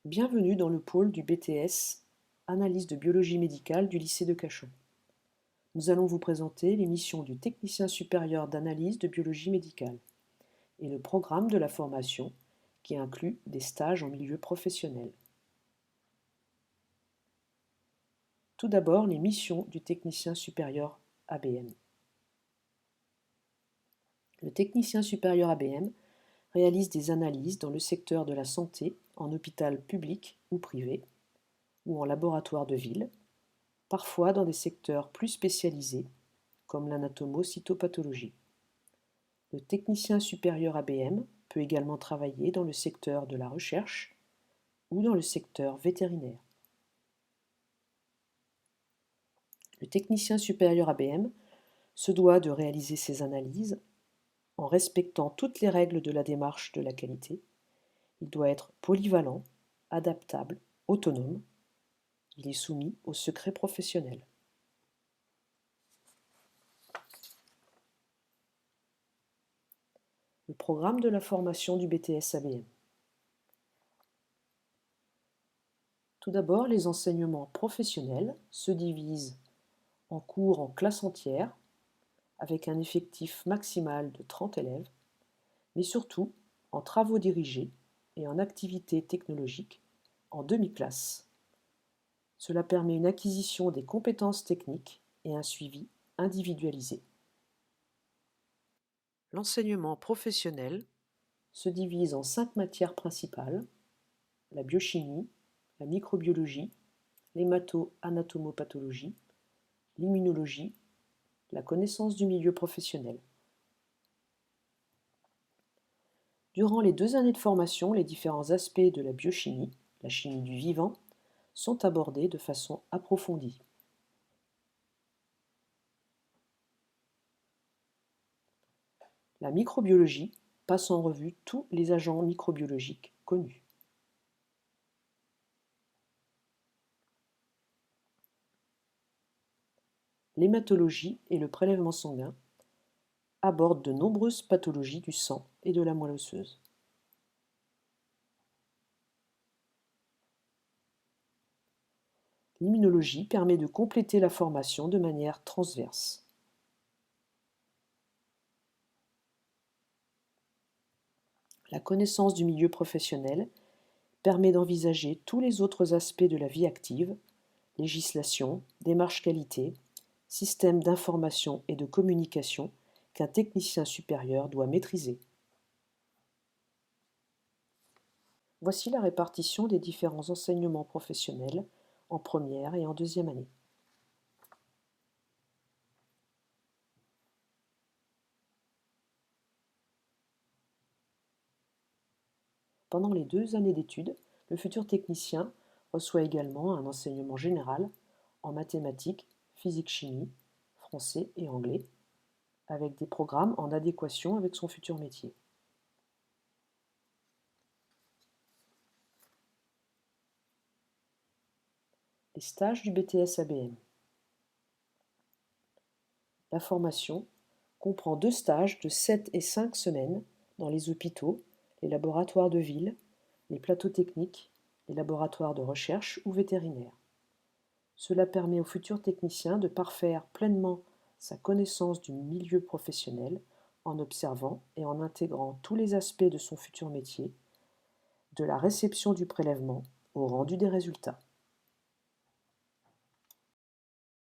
Bienvenue dans le pôle du BTS Analyse de biologie médicale du lycée de Cachan. Nous allons vous présenter les missions du technicien supérieur d'analyse de biologie médicale et le programme de la formation qui inclut des stages en milieu professionnel. Tout d'abord, les missions du technicien supérieur ABM. Le technicien supérieur ABM réalise des analyses dans le secteur de la santé en hôpital public ou privé ou en laboratoire de ville, parfois dans des secteurs plus spécialisés comme l'anatomocytopathologie. Le technicien supérieur ABM peut également travailler dans le secteur de la recherche ou dans le secteur vétérinaire. Le technicien supérieur ABM se doit de réaliser ses analyses en respectant toutes les règles de la démarche de la qualité. Il doit être polyvalent, adaptable, autonome. Il est soumis au secret professionnel. Le programme de la formation du BTS ABM. Tout d'abord, les enseignements professionnels se divisent en cours en classe entière, avec un effectif maximal de 30 élèves, mais surtout en travaux dirigés et en activités technologiques en demi-classe. Cela permet une acquisition des compétences techniques et un suivi individualisé. L'enseignement professionnel se divise en 5 matières principales: la biochimie, la microbiologie, l'hémato-anatomopathologie, l'immunologie, la connaissance du milieu professionnel. Durant les 2 années de formation, les différents aspects de la biochimie, la chimie du vivant, sont abordés de façon approfondie. La microbiologie passe en revue tous les agents microbiologiques connus. L'hématologie et le prélèvement sanguin abordent de nombreuses pathologies du sang et de la moelle osseuse. L'immunologie permet de compléter la formation de manière transverse. La connaissance du milieu professionnel permet d'envisager tous les autres aspects de la vie active: législation, démarche qualité, système d'information et de communication qu'un technicien supérieur doit maîtriser. Voici la répartition des différents enseignements professionnels en première et en deuxième année. Pendant les 2 années d'études, le futur technicien reçoit également un enseignement général en mathématiques, physique-chimie, français et anglais, avec des programmes en adéquation avec son futur métier. Les stages du BTS ABM. La formation comprend 2 stages de 7 et 5 semaines dans les hôpitaux, les laboratoires de ville, les plateaux techniques, les laboratoires de recherche ou vétérinaires. Cela permet au futur technicien de parfaire pleinement sa connaissance du milieu professionnel en observant et en intégrant tous les aspects de son futur métier, de la réception du prélèvement au rendu des résultats.